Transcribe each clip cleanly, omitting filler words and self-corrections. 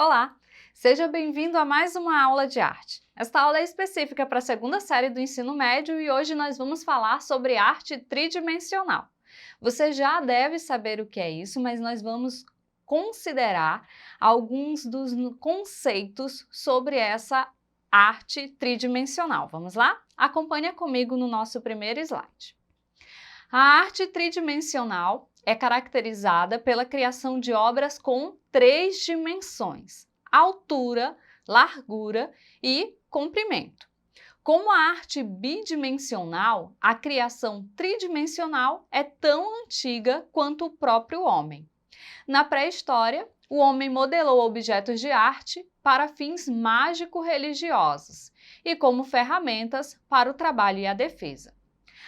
Olá, seja bem-vindo a mais uma aula de arte. Esta aula é específica para a segunda série do ensino médio e hoje nós vamos falar sobre arte tridimensional. Você já deve saber o que é isso, mas nós vamos considerar alguns dos conceitos sobre essa arte tridimensional. Vamos lá? Acompanhe comigo no nosso primeiro slide. A arte tridimensional é caracterizada pela criação de obras com 3 dimensões: altura, largura e comprimento. Como a arte bidimensional, a criação tridimensional é tão antiga quanto o próprio homem. Na pré-história, o homem modelou objetos de arte para fins mágico-religiosos e como ferramentas para o trabalho e a defesa.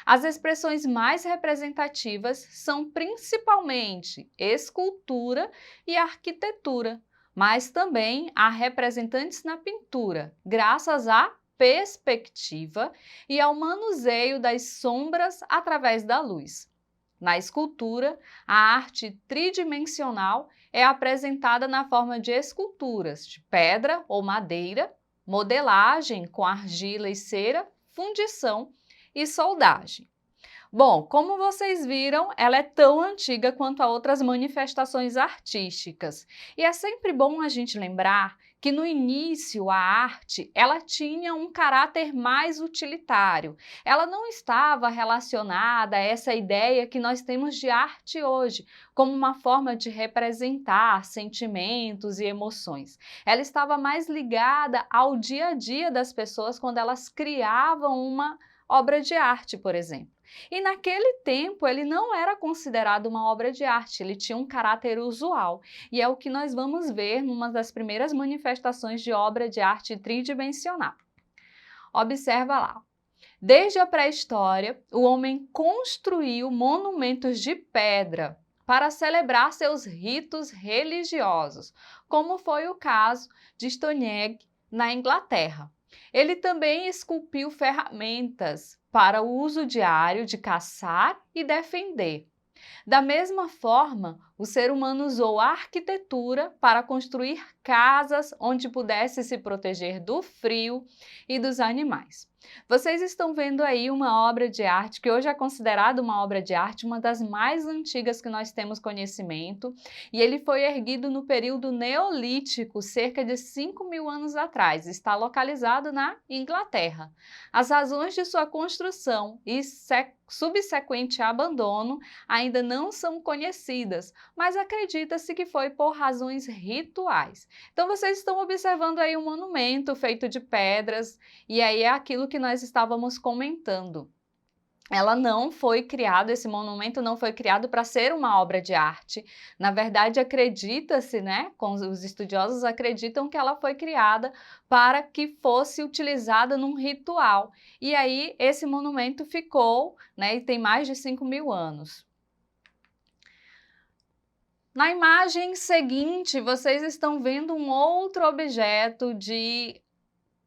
As expressões mais representativas são principalmente escultura e arquitetura, mas também há representantes na pintura, graças à perspectiva e ao manuseio das sombras através da luz. Na escultura, a arte tridimensional é apresentada na forma de esculturas de pedra ou madeira, modelagem com argila e cera, fundição e soldagem. Bom, como vocês viram, ela é tão antiga quanto a outras manifestações artísticas. E é sempre bom a gente lembrar que no início a arte, ela tinha um caráter mais utilitário. Ela não estava relacionada a essa ideia que nós temos de arte hoje, como uma forma de representar sentimentos e emoções. Ela estava mais ligada ao dia a dia das pessoas quando elas criavam uma obra de arte, por exemplo. E naquele tempo ele não era considerado uma obra de arte, ele tinha um caráter usual. E é o que nós vamos ver numa das primeiras manifestações de obra de arte tridimensional. Observa lá. Desde a pré-história, o homem construiu monumentos de pedra para celebrar seus ritos religiosos, como foi o caso de Stonehenge, na Inglaterra. Ele também esculpiu ferramentas para o uso diário de caçar e defender. Da mesma forma, o ser humano usou a arquitetura para construir casas onde pudesse se proteger do frio e dos animais. Vocês estão vendo aí uma obra de arte que hoje é considerada uma obra de arte, uma das mais antigas que nós temos conhecimento, e ele foi erguido no período neolítico, cerca de 5.000 anos atrás. Está localizado na Inglaterra. As razões de sua construção e subsequente abandono ainda não são conhecidas, mas acredita-se que foi por razões rituais. Então vocês estão observando aí um monumento feito de pedras, e aí é aquilo que nós estávamos comentando. Ela não foi criado, esse monumento não foi criado para ser uma obra de arte. Na verdade, acredita-se, né, os estudiosos acreditam que ela foi criada para que fosse utilizada num ritual. E aí esse monumento ficou, né, e tem mais de 5.000 anos. Na imagem seguinte, vocês estão vendo um outro objeto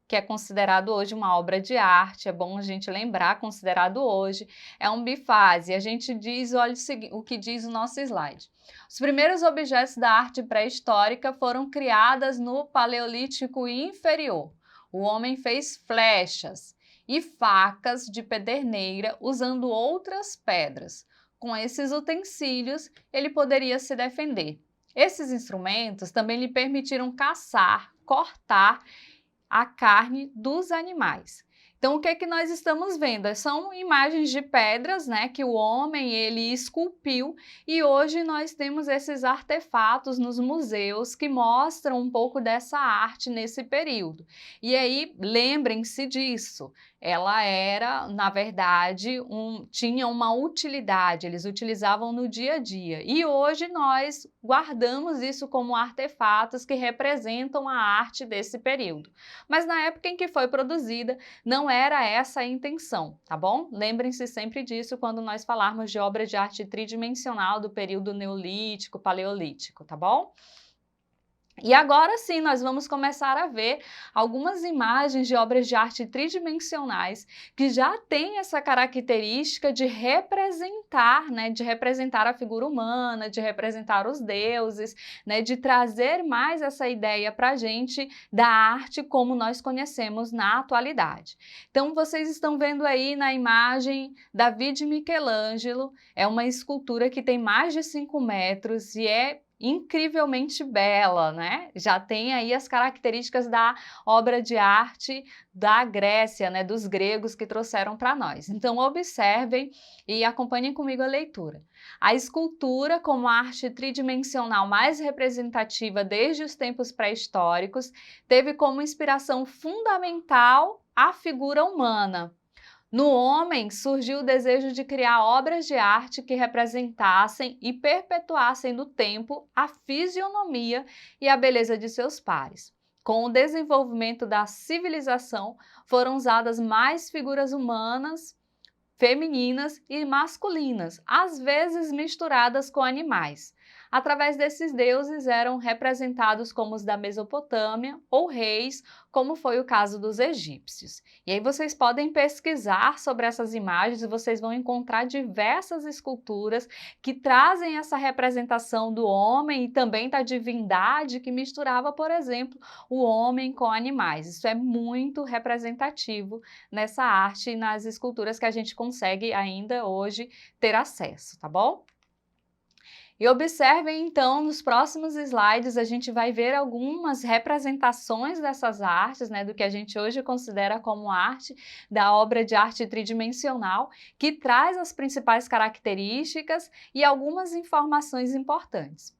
que é considerado hoje uma obra de arte, é bom a gente lembrar, considerado hoje, é um bifase. A gente diz, olha o que diz o nosso slide. Os primeiros objetos da arte pré-histórica foram criados no Paleolítico Inferior. O homem fez flechas e facas de pederneira usando outras pedras. Com esses utensílios, ele poderia se defender. Esses instrumentos também lhe permitiram caçar, cortar a carne dos animais. Então, o que é que nós estamos vendo? São imagens de pedras, né, que o homem ele esculpiu, e hoje nós temos esses artefatos nos museus que mostram um pouco dessa arte nesse período. E aí, lembrem-se disso. Ela era, na verdade, tinha uma utilidade, eles utilizavam no dia a dia. E hoje nós guardamos isso como artefatos que representam a arte desse período. Mas na época em que foi produzida, não era essa a intenção, tá bom? Lembrem-se sempre disso quando nós falarmos de obra de arte tridimensional do período neolítico, paleolítico, tá bom? E agora sim, nós vamos começar a ver algumas imagens de obras de arte tridimensionais que já têm essa característica de representar, né, de representar a figura humana, de representar os deuses, né, de trazer mais essa ideia para a gente da arte como nós conhecemos na atualidade. Então, vocês estão vendo aí na imagem Davi de Michelangelo, é uma escultura que tem mais de 5 metros e é incrivelmente bela, né? Já tem aí as características da obra de arte da Grécia, né? Dos gregos que trouxeram para nós. Então observem e acompanhem comigo a leitura. A escultura, como a arte tridimensional mais representativa desde os tempos pré-históricos, teve como inspiração fundamental a figura humana. No homem surgiu o desejo de criar obras de arte que representassem e perpetuassem no tempo a fisionomia e a beleza de seus pares. Com o desenvolvimento da civilização, foram usadas mais figuras humanas, femininas e masculinas, às vezes misturadas com animais. Através desses deuses eram representados como os da Mesopotâmia ou reis, como foi o caso dos egípcios. E aí vocês podem pesquisar sobre essas imagens e vocês vão encontrar diversas esculturas que trazem essa representação do homem e também da divindade que misturava, por exemplo, o homem com animais. Isso é muito representativo nessa arte e nas esculturas que a gente consegue ainda hoje ter acesso, tá bom? E observem então, nos próximos slides a gente vai ver algumas representações dessas artes, né, do que a gente hoje considera como arte, da obra de arte tridimensional, que traz as principais características e algumas informações importantes.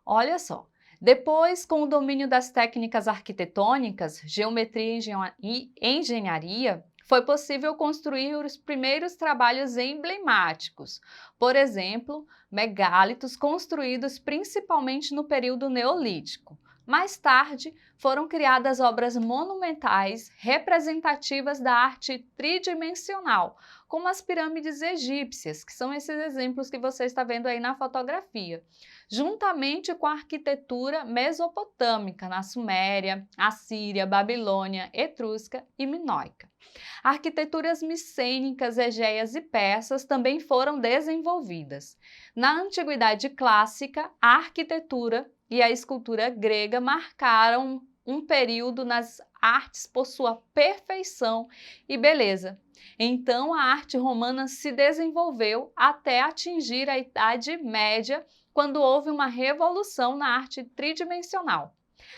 Olha só. Depois, com o domínio das técnicas arquitetônicas, geometria e engenharia, foi possível construir os primeiros trabalhos emblemáticos, por exemplo, megálitos construídos principalmente no período neolítico. Mais tarde, foram criadas obras monumentais representativas da arte tridimensional, como as pirâmides egípcias, que são esses exemplos que você está vendo aí na fotografia, juntamente com a arquitetura mesopotâmica na Suméria, Assíria, Babilônia, Etrusca e Minoica. Arquiteturas micênicas, egeias e persas também foram desenvolvidas. Na Antiguidade Clássica, a arquitetura e a escultura grega marcaram um período nas artes por sua perfeição e beleza. Então, a arte romana se desenvolveu até atingir a Idade Média, quando houve uma revolução na arte tridimensional.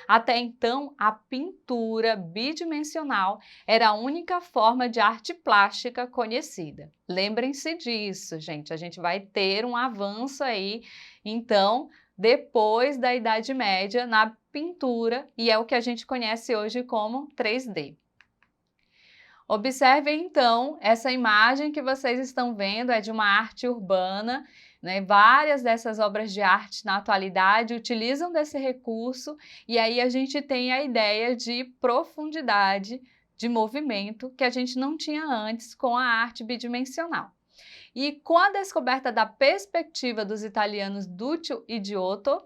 Até então, a pintura bidimensional era a única forma de arte plástica conhecida. Lembrem-se disso, gente. A gente vai ter um avanço aí, então, depois da Idade Média, na pintura, e é o que a gente conhece hoje como 3D. Observem, então, essa imagem que vocês estão vendo é de uma arte urbana, né? Várias dessas obras de arte na atualidade utilizam desse recurso e aí a gente tem a ideia de profundidade de movimento que a gente não tinha antes com a arte bidimensional. E com a descoberta da perspectiva dos italianos Duccio e Giotto,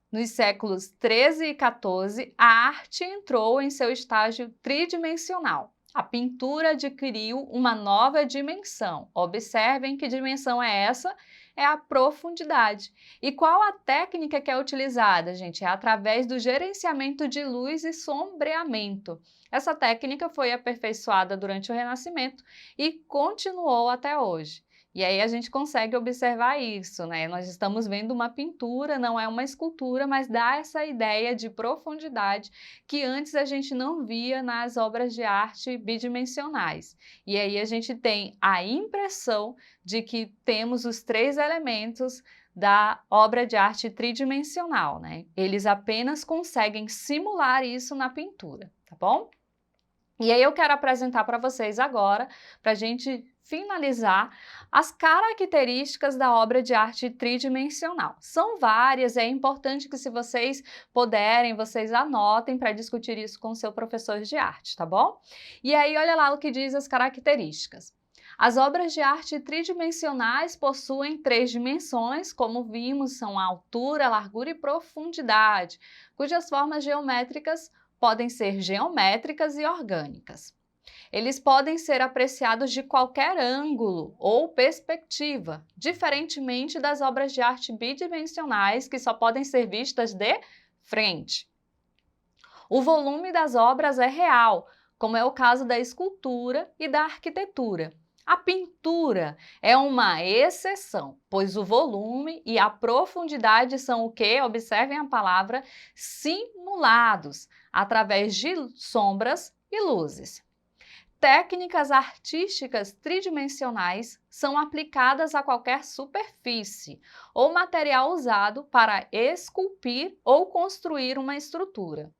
nos séculos 13 e 14, a arte entrou em seu estágio tridimensional. A pintura adquiriu uma nova dimensão. Observem que dimensão é essa? É a profundidade. E qual a técnica que é utilizada, gente? É através do gerenciamento de luz e sombreamento. Essa técnica foi aperfeiçoada durante o Renascimento e continuou até hoje. E aí a gente consegue observar isso, né? Nós estamos vendo uma pintura, não é uma escultura, mas dá essa ideia de profundidade que antes a gente não via nas obras de arte bidimensionais. E aí a gente tem a impressão de que temos os 3 elementos da obra de arte tridimensional, né? Eles apenas conseguem simular isso na pintura, tá bom? E aí eu quero apresentar para vocês agora, para a gente finalizar, as características da obra de arte tridimensional. São várias, é importante que se vocês puderem, vocês anotem para discutir isso com o seu professor de arte, tá bom? E aí olha lá o que diz as características. As obras de arte tridimensionais possuem 3 dimensões, como vimos, são a altura, largura e profundidade, cujas formas geométricas podem ser geométricas e orgânicas. Eles podem ser apreciados de qualquer ângulo ou perspectiva, diferentemente das obras de arte bidimensionais, que só podem ser vistas de frente. O volume das obras é real, como é o caso da escultura e da arquitetura. A pintura é uma exceção, pois o volume e a profundidade são o que? Observem a palavra, simulados, através de sombras e luzes. Técnicas artísticas tridimensionais são aplicadas a qualquer superfície ou material usado para esculpir ou construir uma estrutura.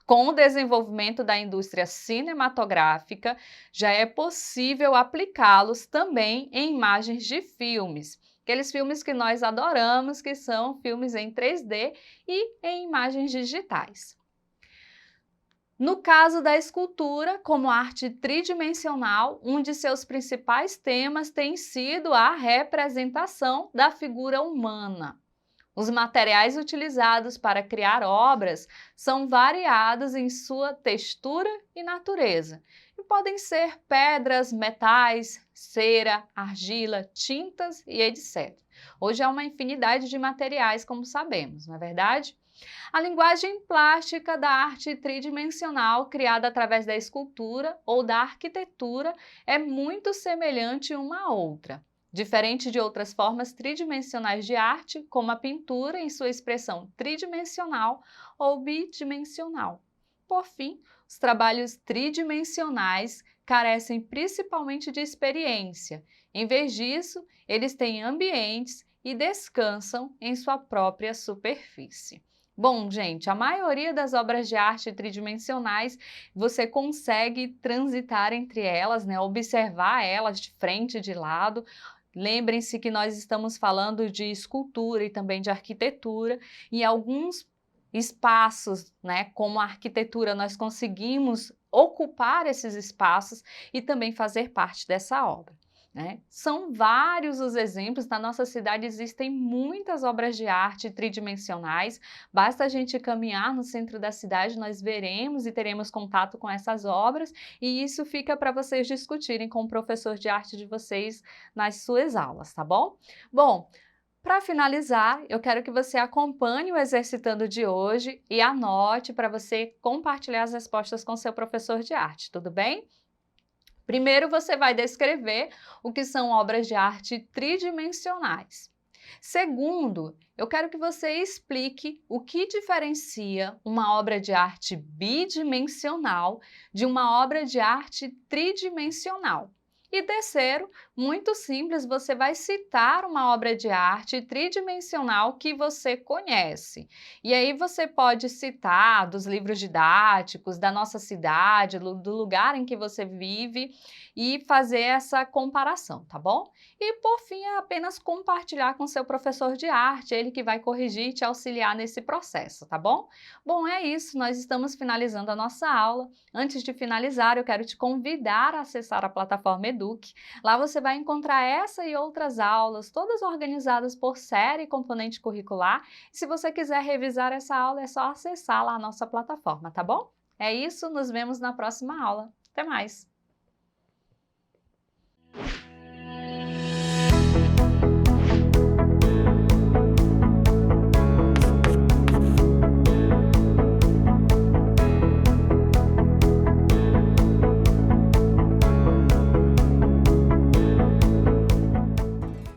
Com o desenvolvimento da indústria cinematográfica, já é possível aplicá-los também em imagens de filmes. Aqueles filmes que nós adoramos, que são filmes em 3D e em imagens digitais. No caso da escultura, como arte tridimensional, um de seus principais temas tem sido a representação da figura humana. Os materiais utilizados para criar obras são variados em sua textura e natureza, e podem ser pedras, metais, cera, argila, tintas e etc. Hoje há uma infinidade de materiais, como sabemos, não é verdade? A linguagem plástica da arte tridimensional, criada através da escultura ou da arquitetura, é muito semelhante uma à outra. Diferente de outras formas tridimensionais de arte, como a pintura em sua expressão tridimensional ou bidimensional. Por fim, os trabalhos tridimensionais carecem principalmente de experiência. Em vez disso, eles têm ambientes e descansam em sua própria superfície. Bom, gente, a maioria das obras de arte tridimensionais você consegue transitar entre elas, né? Observar elas de frente e de lado. Lembrem-se que nós estamos falando de escultura e também de arquitetura, e alguns espaços, né, como a arquitetura, nós conseguimos ocupar esses espaços e também fazer parte dessa obra. Né? São vários os exemplos, na nossa cidade existem muitas obras de arte tridimensionais, basta a gente caminhar no centro da cidade, nós veremos e teremos contato com essas obras, e isso fica para vocês discutirem com o professor de arte de vocês nas suas aulas, tá bom? Bom, para finalizar, eu quero que você acompanhe o Exercitando de hoje e anote para você compartilhar as respostas com seu professor de arte, tudo bem? Primeiro, você vai descrever o que são obras de arte tridimensionais. Segundo, eu quero que você explique o que diferencia uma obra de arte bidimensional de uma obra de arte tridimensional. E terceiro, muito simples, você vai citar uma obra de arte tridimensional que você conhece. E aí você pode citar dos livros didáticos, da nossa cidade, do lugar em que você vive e fazer essa comparação, tá bom? E por fim, é apenas compartilhar com seu professor de arte, ele que vai corrigir e te auxiliar nesse processo, tá bom? Bom, é isso, nós estamos finalizando a nossa aula. Antes de finalizar, eu quero te convidar a acessar a plataforma Eduque. Lá você vai encontrar essa e outras aulas, todas organizadas por série e componente curricular. E se você quiser revisar essa aula, é só acessar lá a nossa plataforma, tá bom? É isso, nos vemos na próxima aula. Até mais!